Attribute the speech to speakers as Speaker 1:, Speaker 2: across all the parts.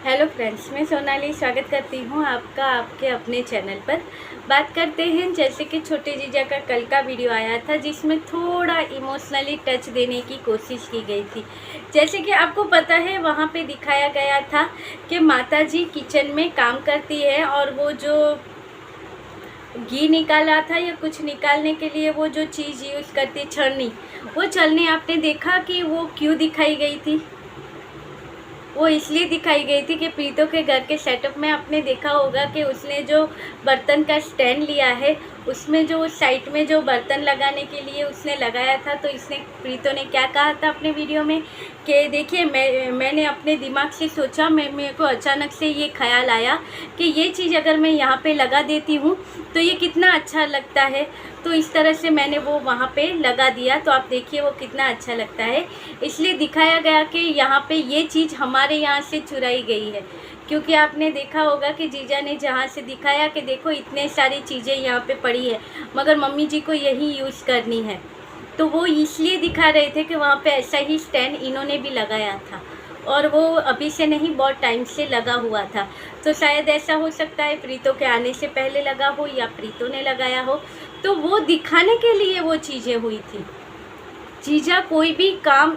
Speaker 1: Hello friends, मैं सोनाली स्वागत करती हूँ आपका आपके अपने चैनल पर। बात करते हैं जैसे कि छोटे जीजा का कल का वीडियो आया था जिसमें थोड़ा इमोशनली टच देने की कोशिश की गई थी। जैसे कि आपको पता है वहाँ पे दिखाया गया था कि माताजी किचन में काम करती है और वो जो घी निकाला था या कुछ निकालने के लिए वो जो चीज़ यूज़ करती छलनी, वो छलनी आपने देखा कि वो क्यों दिखाई गई थी? वो इसलिए दिखाई गई थी कि प्रीतो के घर के सेटअप में आपने देखा होगा कि उसने जो बर्तन का स्टैंड लिया है उसमें जो साइड में जो बर्तन लगाने के लिए उसने लगाया था, तो इसने प्रीतो ने क्या कहा था अपने वीडियो में कि देखिए मैंने अपने दिमाग से सोचा, मेरे को अचानक से ये ख्याल आया कि ये चीज़ अगर मैं यहाँ पे लगा देती हूँ तो ये कितना अच्छा लगता है। तो इस तरह से मैंने वो वहाँ पे लगा दिया, तो आप देखिए वो कितना अच्छा लगता है। इसलिए दिखाया गया कि यहाँ पे ये चीज़ हमारे यहाँ से चुराई गई है, क्योंकि आपने देखा होगा कि जीजा ने जहाँ से दिखाया कि देखो इतने सारी चीज़ें यहाँ पे पड़ी है मगर मम्मी जी को यही यूज़ करनी है, तो वो इसलिए दिखा रहे थे कि वहाँ पे ऐसा ही स्टैंड इन्होंने भी लगाया था और वो अभी से नहीं बहुत टाइम से लगा हुआ था। तो शायद ऐसा हो सकता है प्रीतो के आने से पहले लगा हो या प्रीतो ने लगाया हो, तो वो दिखाने के लिए वो चीज़ें हुई थी। जीजा कोई भी काम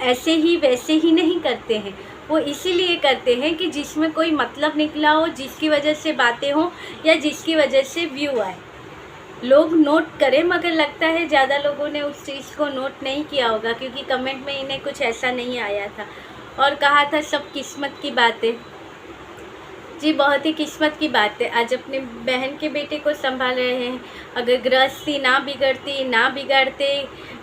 Speaker 1: ऐसे ही वैसे ही नहीं करते हैं, वो इसीलिए करते हैं कि जिसमें कोई मतलब निकला हो, जिसकी वजह से बातें हों या जिसकी वजह से व्यू आए, लोग नोट करें। मगर लगता है ज़्यादा लोगों ने उस चीज़ को नोट नहीं किया होगा, क्योंकि कमेंट में इन्हें कुछ ऐसा नहीं आया था और कहा था सब किस्मत की बातें। जी बहुत ही किस्मत की बात है, आज अपने बहन के बेटे को संभाल रहे हैं। अगर गृहस्थी ना बिगड़ती ना बिगाड़ते,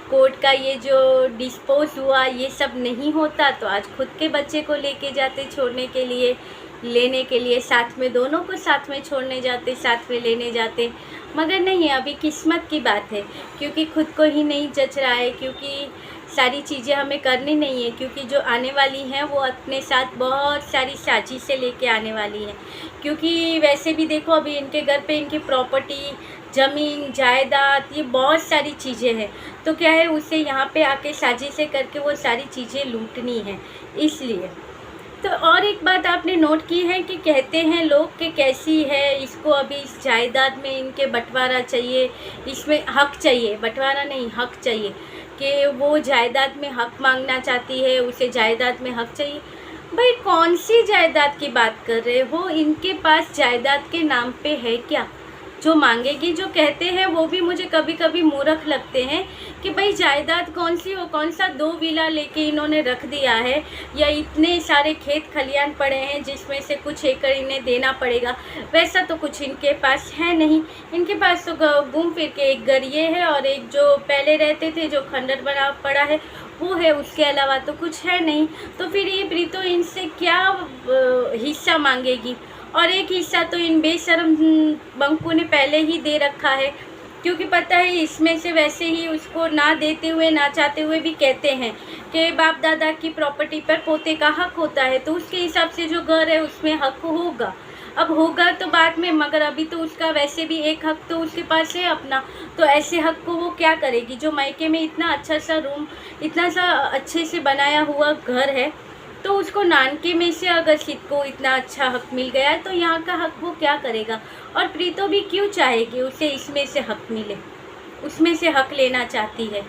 Speaker 1: कोर्ट का ये जो डिस्पोज हुआ ये सब नहीं होता, तो आज खुद के बच्चे को लेके जाते छोड़ने के लिए, लेने के लिए, साथ में दोनों को साथ में छोड़ने जाते, साथ में लेने जाते। मगर नहीं, अभी किस्मत की बात है, क्योंकि खुद को ही नहीं जच रहा है, क्योंकि सारी चीज़ें हमें करनी नहीं है, क्योंकि जो आने वाली हैं वो अपने साथ बहुत सारी साजिशें लेके आने वाली हैं। क्योंकि वैसे भी देखो अभी इनके घर पे इनकी प्रॉपर्टी, ज़मीन, जायदाद, ये बहुत सारी चीज़ें हैं, तो क्या है उसे यहाँ पे आके साजिशें करके वो सारी चीज़ें लूटनी है, इसलिए। तो और एक बात आपने नोट की है कि कहते हैं लोग कि कैसी है इसको अभी इस जायदाद में इनके बंटवारा चाहिए, इसमें हक चाहिए, बंटवारा नहीं हक चाहिए, कि वो जायदाद में हक मांगना चाहती है, उसे जायदाद में हक चाहिए। भाई कौन सी जायदाद की बात कर रहे हो? इनके पास जायदाद के नाम पे है क्या जो मांगेगी? जो कहते हैं वो भी मुझे कभी कभी मूर्ख लगते हैं कि भाई जायदाद कौन सी हो, कौन सा 2 विला लेके इन्होंने रख दिया है, या इतने सारे खेत खलियान पड़े हैं जिसमें से कुछ एकड़ इन्हें देना पड़ेगा। वैसा तो कुछ इनके पास है नहीं। इनके पास तो घूम फिर के एक घर ये है और एक जो पहले रहते थे जो खंडर बना पड़ा है वो है, उसके अलावा तो कुछ है नहीं। तो फिर ये प्रीतो इनसे क्या हिस्सा मांगेगी? और एक हिस्सा तो इन बेशरम बंकू ने पहले ही दे रखा है, क्योंकि पता है इसमें से वैसे ही उसको ना देते हुए ना चाहते हुए भी कहते हैं कि बाप दादा की प्रॉपर्टी पर पोते का हक होता है, तो उसके हिसाब से जो घर है उसमें हक होगा। अब होगा तो बाद में, मगर अभी तो उसका वैसे भी एक हक तो उसके पास है अपना, तो ऐसे हक को वो क्या करेगी? जो मायके में इतना अच्छा सा रूम, इतना सा अच्छे से बनाया हुआ घर है, तो उसको नानके में से अगर सिद्ध को इतना अच्छा हक मिल गया है तो यहाँ का हक वो क्या करेगा? और प्रीतो भी क्यों चाहेगी उसे इसमें से हक मिले, उसमें से हक लेना चाहती है।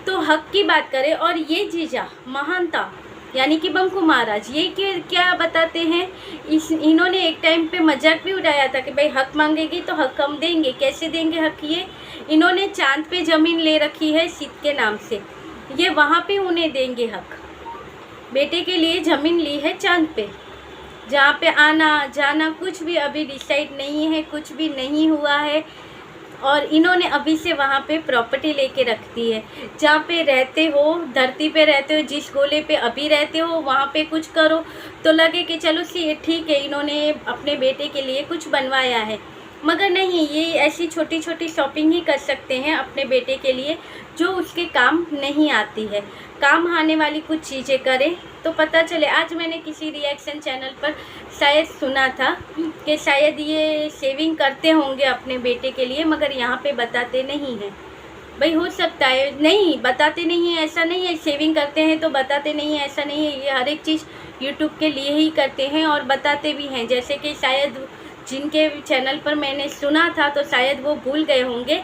Speaker 1: तो हक की बात करें, और ये जीजा महानता यानी कि बंकू महाराज ये क्या बताते हैं, इन्होंने एक टाइम पे मजाक भी उड़ाया था कि भाई हक मांगेगी तो हक हम देंगे। कैसे देंगे हक? ये इन्होंने चांद पे ज़मीन ले रखी है सिद्ध के नाम से, ये वहाँ पे उन्हें देंगे हक। बेटे के लिए ज़मीन ली है चांद पे, जहाँ पे आना जाना कुछ भी अभी डिसाइड नहीं है, कुछ भी नहीं हुआ है, और इन्होंने अभी से वहाँ पे प्रॉपर्टी लेके रख दी है। जहाँ पे रहते हो, धरती पे रहते हो, जिस गोले पे अभी रहते हो वहाँ पे कुछ करो तो लगे कि चलो सी ठीक है, इन्होंने अपने बेटे के लिए कुछ बनवाया है। मगर नहीं, ये ऐसी छोटी छोटी शॉपिंग ही कर सकते हैं अपने बेटे के लिए जो उसके काम नहीं आती है। काम आने वाली कुछ चीज़ें करें तो पता चले। आज मैंने किसी रिएक्शन चैनल पर शायद सुना था कि शायद ये सेविंग करते होंगे अपने बेटे के लिए, मगर यहाँ पे बताते नहीं हैं। भाई हो सकता है, नहीं बताते नहीं है, ऐसा नहीं है। सेविंग करते हैं तो बताते नहीं है, ऐसा नहीं है। ये हर एक चीज़ यूट्यूब के लिए ही करते हैं और बताते भी हैं। जैसे कि शायद जिनके चैनल पर मैंने सुना था तो शायद वो भूल गए होंगे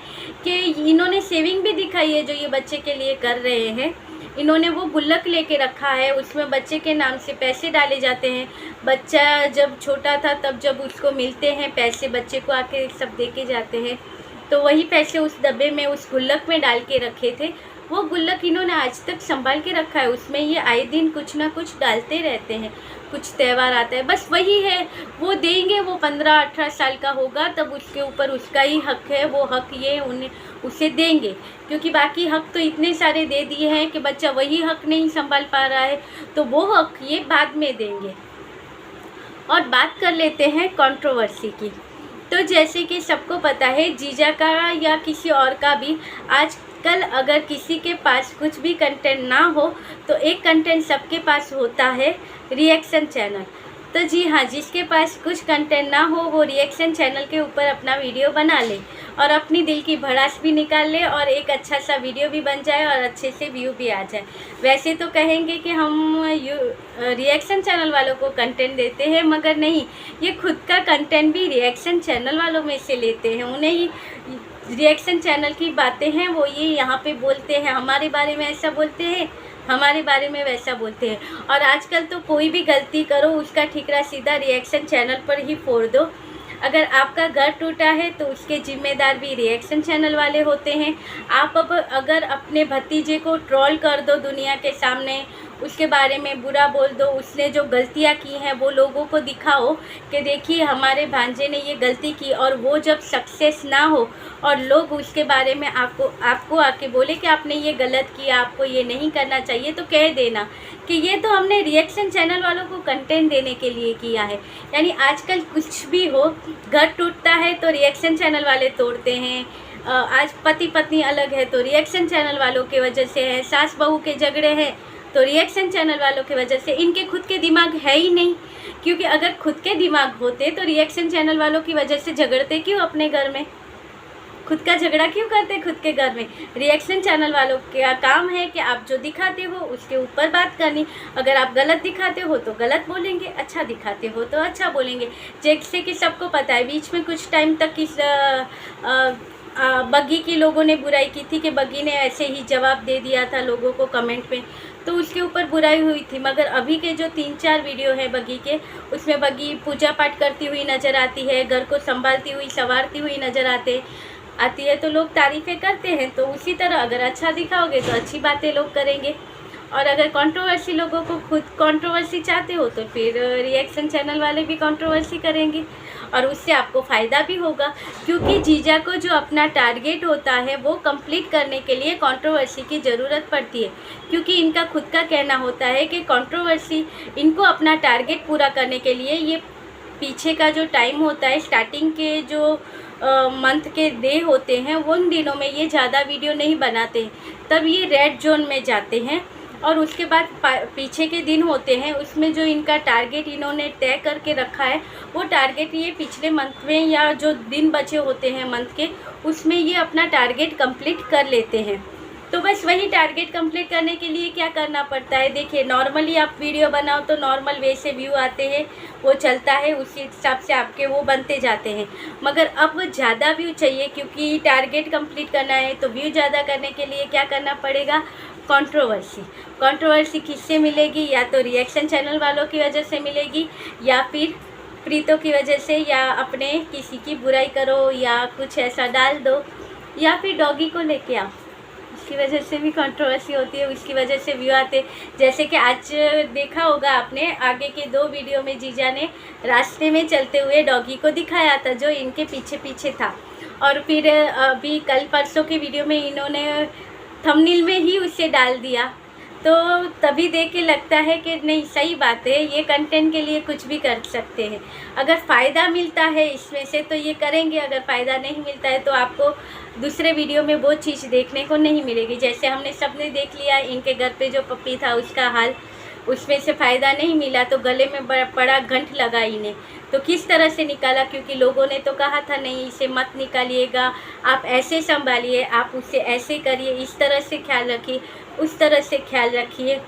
Speaker 1: कि इन्होंने सेविंग भी दिखाई है जो ये बच्चे के लिए कर रहे हैं। इन्होंने वो गुल्लक लेके रखा है, उसमें बच्चे के नाम से पैसे डाले जाते हैं। बच्चा जब छोटा था तब जब उसको मिलते हैं पैसे, बच्चे को आके सब दे के जाते हैं, तो वही पैसे उस डब्बे में, उस गुल्लक में डाल के रखे थे। वो गुल्लक इन्होंने आज तक संभाल के रखा है। उसमें ये आए दिन कुछ ना कुछ डालते रहते हैं। कुछ त्यौहार आता है, बस वही है, वो देंगे। वो 15-18 साल का होगा तब उसके ऊपर उसका ही हक है, वो हक ये उन्हें उसे देंगे। क्योंकि बाकी हक तो इतने सारे दे दिए हैं कि बच्चा वही हक नहीं संभाल पा रहा है, तो वो हक ये बाद में देंगे। और बात कर लेते हैं कंट्रोवर्सी की। तो जैसे कि सबको पता है, जीजा का या किसी और का भी आजकल अगर किसी के पास कुछ भी कंटेंट ना हो तो एक कंटेंट सबके पास होता है, रिएक्शन चैनल। तो जी हाँ, जिसके पास कुछ कंटेंट ना हो वो रिएक्शन चैनल के ऊपर अपना वीडियो बना ले और अपनी दिल की भड़ास भी निकाल ले और एक अच्छा सा वीडियो भी बन जाए और अच्छे से व्यू भी आ जाए। वैसे तो कहेंगे कि हम रिएक्शन चैनल वालों को कंटेंट देते हैं, मगर नहीं, ये खुद का कंटेंट भी रिएक्शन चैनल वालों में से लेते हैं। उन्हें ही रिएक्शन चैनल की बातें हैं वो ये यहाँ पे बोलते हैं, हमारे बारे में ऐसा बोलते हैं, हमारे बारे में वैसा बोलते हैं। और आजकल तो कोई भी गलती करो उसका ठिकरा सीधा रिएक्शन चैनल पर ही फोड़ दो। अगर आपका घर टूटा है तो उसके जिम्मेदार भी रिएक्शन चैनल वाले होते हैं। आप अब अगर अपने भतीजे को ट्रोल कर दो दुनिया के सामने, उसके बारे में बुरा बोल दो, उसने जो गलतियां की हैं वो लोगों को दिखाओ कि देखिए हमारे भांजे ने ये गलती की, और वो जब सक्सेस ना हो और लोग उसके बारे में आपको आके बोले कि आपने ये गलत किया, आपको ये नहीं करना चाहिए, तो कह देना कि ये तो हमने रिएक्शन चैनल वालों को कंटेंट देने के लिए किया है। यानी आजकल कुछ भी हो, घर टूटता है तो रिएक्शन चैनल वाले तोड़ते हैं। आज पति पत्नी अलग है तो रिएक्शन चैनल वालों की वजह से है। सास बहू के झगड़े हैं तो रिएक्शन चैनल वालों की वजह से। इनके खुद के दिमाग है ही नहीं, क्योंकि अगर खुद के दिमाग होते तो रिएक्शन चैनल वालों की वजह से झगड़ते क्यों अपने घर में, खुद का झगड़ा क्यों करते खुद के घर में। रिएक्शन चैनल वालों का काम है कि आप जो दिखाते हो उसके ऊपर बात करनी। अगर आप गलत दिखाते हो तो गलत बोलेंगे, अच्छा दिखाते हो तो अच्छा बोलेंगे। जैसे कि सबको पता है, बीच में कुछ टाइम तक इस बग्गी की लोगों ने बुराई की थी कि बग्गी ने ऐसे ही जवाब दे दिया था लोगों को कमेंट में, तो उसके ऊपर बुराई हुई थी। मगर अभी के जो 3-4 वीडियो है बग्गी के, उसमें बग्गी पूजा पाठ करती हुई नज़र आती है, घर को संभालती हुई संवारती हुई नज़र आती है, तो लोग तारीफ़ें करते हैं। तो उसी तरह अगर अच्छा दिखाओगे तो अच्छी बातें लोग करेंगे, और अगर कंट्रोवर्सी, लोगों को खुद कंट्रोवर्सी चाहते हो तो फिर रिएक्शन चैनल वाले भी कंट्रोवर्सी करेंगे और उससे आपको फ़ायदा भी होगा। क्योंकि जीजा को जो अपना टारगेट होता है वो कंप्लीट करने के लिए कंट्रोवर्सी की ज़रूरत पड़ती है, क्योंकि इनका खुद का कहना होता है कि कंट्रोवर्सी इनको अपना टारगेट पूरा करने के लिए, ये पीछे का जो टाइम होता है, स्टार्टिंग के जो मंथ के डे होते हैं, उन दिनों में ये ज़्यादा वीडियो नहीं बनाते, तब ये रेड जोन में जाते हैं। और उसके बाद पीछे के दिन होते हैं, उसमें जो इनका टारगेट इन्होंने तय करके रखा है, वो टारगेट ये पिछले मंथ में या जो दिन बचे होते हैं मंथ के, उसमें ये अपना टारगेट कंप्लीट कर लेते हैं। तो बस वही टारगेट कंप्लीट करने के लिए क्या करना पड़ता है, देखिए नॉर्मली आप वीडियो बनाओ तो नॉर्मल वे से व्यू आते हैं, वो चलता है, उसी हिसाब से आपके वो बनते जाते हैं। मगर अब ज़्यादा व्यू चाहिए, क्योंकि टारगेट कंप्लीट करना है, तो व्यू ज़्यादा करने के लिए क्या करना पड़ेगा, कंट्रोवर्सी किससे मिलेगी, या तो रिएक्शन चैनल वालों की वजह से मिलेगी, या फिर प्रीतों की वजह से, या अपने किसी की बुराई करो या कुछ ऐसा डाल दो, या फिर डॉगी को लेके आओ, उसकी वजह से भी कंट्रोवर्सी होती है, उसकी वजह से व्यू आते। जैसे कि आज देखा होगा आपने, आगे के 2 वीडियो में जीजा ने रास्ते में चलते हुए डॉगी को दिखाया था जो इनके पीछे पीछे था, और फिर अभी कल परसों की वीडियो में इन्होंने थंबनेल में ही उसे डाल दिया। तो तभी देख के लगता है कि नहीं, सही बात है, ये कंटेंट के लिए कुछ भी कर सकते हैं। अगर फ़ायदा मिलता है इसमें से तो ये करेंगे, अगर फ़ायदा नहीं मिलता है तो आपको दूसरे वीडियो में वो चीज़ देखने को नहीं मिलेगी। जैसे हमने सबने देख लिया, इनके घर पे जो पप्पी था उसका हाल, उसमें से फ़ायदा नहीं मिला तो गले में पड़ा गंठ लगा इन्हें। तो किस तरह से निकाला, क्योंकि लोगों ने तो कहा था नहीं इसे मत निकालिएगा, आप ऐसे संभालिए, आप उसे ऐसे करिए, इस तरह से ख्याल रखिए, उस तरह से ख्याल रखिए।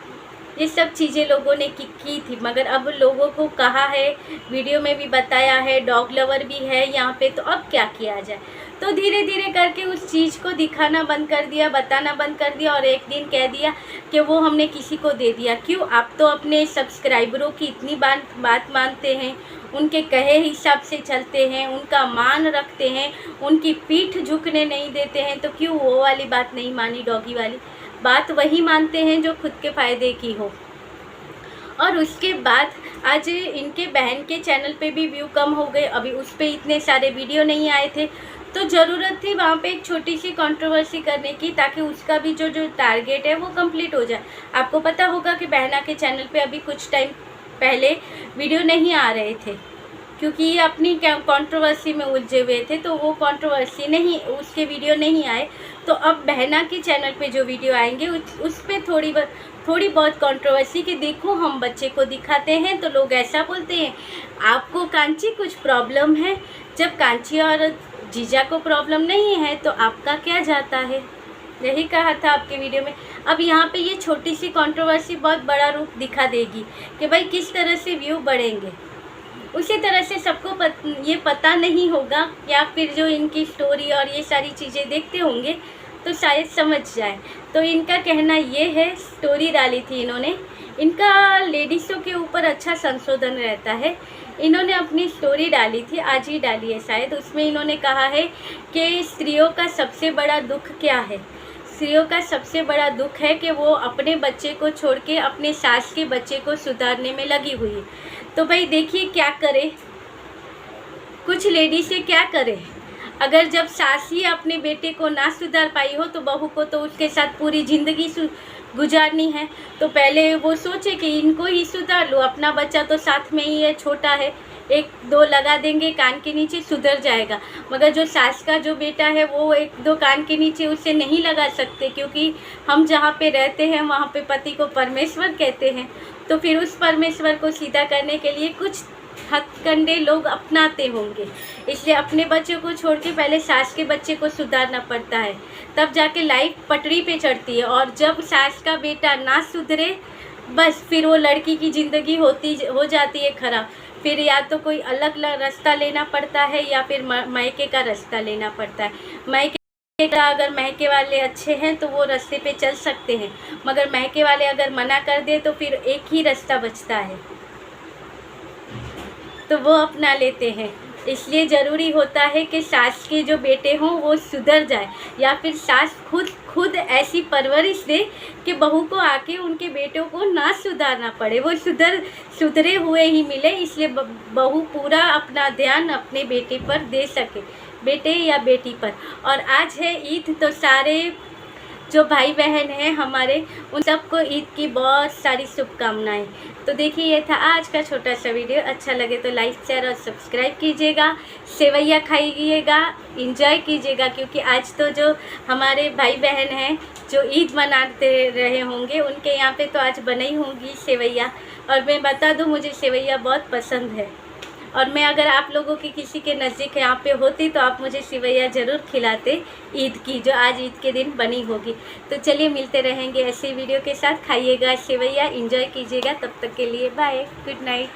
Speaker 1: ये सब चीज़ें लोगों ने की थी, मगर अब लोगों को कहा है, वीडियो में भी बताया है, डॉग लवर भी है यहाँ पे, तो अब क्या किया जाए। तो धीरे धीरे करके उस चीज़ को दिखाना बंद कर दिया, बताना बंद कर दिया, और एक दिन कह दिया कि वो हमने किसी को दे दिया। क्यों? आप तो अपने सब्सक्राइबरों की इतनी बात मानते हैं, उनके कहे हिसाब से चलते हैं, उनका मान रखते हैं, उनकी पीठ झुकने नहीं देते हैं, तो क्यों वो वाली बात नहीं मानी, डॉगी वाली बात वही मानते हैं जो खुद के फ़ायदे की हो। और उसके बाद आज इनके बहन के चैनल पे भी व्यू कम हो गए, अभी उस पर इतने सारे वीडियो नहीं आए थे, तो ज़रूरत थी वहाँ पे एक छोटी सी कंट्रोवर्सी करने की, ताकि उसका भी जो टारगेट है वो कंप्लीट हो जाए। आपको पता होगा कि बहना के चैनल पे अभी कुछ टाइम पहले वीडियो नहीं आ रहे थे, क्योंकि ये अपनी कंट्रोवर्सी में उलझे हुए थे, तो वो कंट्रोवर्सी नहीं, उसके वीडियो नहीं आए। तो अब बहना के चैनल पे जो वीडियो आएंगे उस पर थोड़ी बहुत कंट्रोवर्सी कि देखो हम बच्चे को दिखाते हैं तो लोग ऐसा बोलते हैं, आपको कांची कुछ प्रॉब्लम है, जब कांची और जीजा को प्रॉब्लम नहीं है तो आपका क्या जाता है। यही कहा था आपके वीडियो में। अब यहाँ पे ये छोटी सी कंट्रोवर्सी बहुत बड़ा रूप दिखा देगी कि भाई किस तरह से व्यू बढ़ेंगे। उसी तरह से सबको ये पता नहीं होगा, या फिर जो इनकी स्टोरी और ये सारी चीज़ें देखते होंगे तो शायद समझ जाए। तो इनका कहना ये है, स्टोरी डाली थी इन्होंने, इनका लेडीज़ों के ऊपर अच्छा संशोधन रहता है। इन्होंने अपनी स्टोरी डाली थी, आज ही डाली है शायद, उसमें इन्होंने कहा है कि स्त्रियों का सबसे बड़ा दुख क्या है। स्त्रियों का सबसे बड़ा दुख है कि वो अपने बच्चे को छोड़ के अपने सास के बच्चे को सुधारने में लगी हुई है। तो भाई देखिए क्या करे, कुछ लेडी से क्या करे, अगर जब सास ही अपने बेटे को ना सुधार पाई हो तो बहू को तो उसके साथ पूरी ज़िंदगी गुजारनी है। तो पहले वो सोचे कि इनको ही सुधार लो, अपना बच्चा तो साथ में ही है, छोटा है, एक दो लगा देंगे कान के नीचे, सुधर जाएगा। मगर जो सास का जो बेटा है वो एक दो कान के नीचे उसे नहीं लगा सकते, क्योंकि हम जहाँ पे रहते हैं वहाँ पे पति को परमेश्वर कहते हैं। तो फिर उस परमेश्वर को सीधा करने के लिए कुछ हथकंडे लोग अपनाते होंगे, इसलिए अपने बच्चों को छोड़ के पहले सास के बच्चे को सुधारना पड़ता है, तब जाके लाइफ पटरी पे चढ़ती है। और जब सास का बेटा ना सुधरे, बस फिर वो लड़की की ज़िंदगी हो जाती है खराब। फिर या तो कोई अलग रास्ता लेना पड़ता है, या फिर मायके का रास्ता लेना पड़ता है। मायके का अगर मायके वाले अच्छे हैं तो वो रास्ते पे चल सकते हैं, मगर मायके वाले अगर मना कर दे तो फिर एक ही रास्ता बचता है, तो वो अपना लेते हैं। इसलिए ज़रूरी होता है कि सास के जो बेटे हों वो सुधर जाए, या फिर सास खुद ऐसी परवरिश दे कि बहू को आके उनके बेटों को ना सुधारना पड़े, वो सुधरे हुए ही मिले। इसलिए बहू पूरा अपना ध्यान अपने बेटे पर दे सके, बेटे या बेटी पर। और आज है ईद, तो सारे जो भाई बहन हैं हमारे, उन सबको ईद की बहुत सारी शुभकामनाएं। तो देखिए ये था आज का छोटा सा वीडियो, अच्छा लगे तो लाइक शेयर और सब्सक्राइब कीजिएगा, सेवैया खाइएगा, एंजॉय कीजिएगा, क्योंकि आज तो जो हमारे भाई बहन हैं जो ईद मनाते रहे होंगे उनके यहाँ पे तो आज बनी होंगी सेवैया। और मैं बता दूँ, मुझे सेवैया बहुत पसंद है, और मैं अगर आप लोगों की किसी के नज़दीक यहाँ पे होती तो आप मुझे सेवैया ज़रूर खिलाते ईद की, जो आज ईद के दिन बनी होगी। तो चलिए मिलते रहेंगे ऐसे वीडियो के साथ, खाइएगा सेवैया, एंजॉय कीजिएगा। तब तक के लिए बाय, गुड नाइट।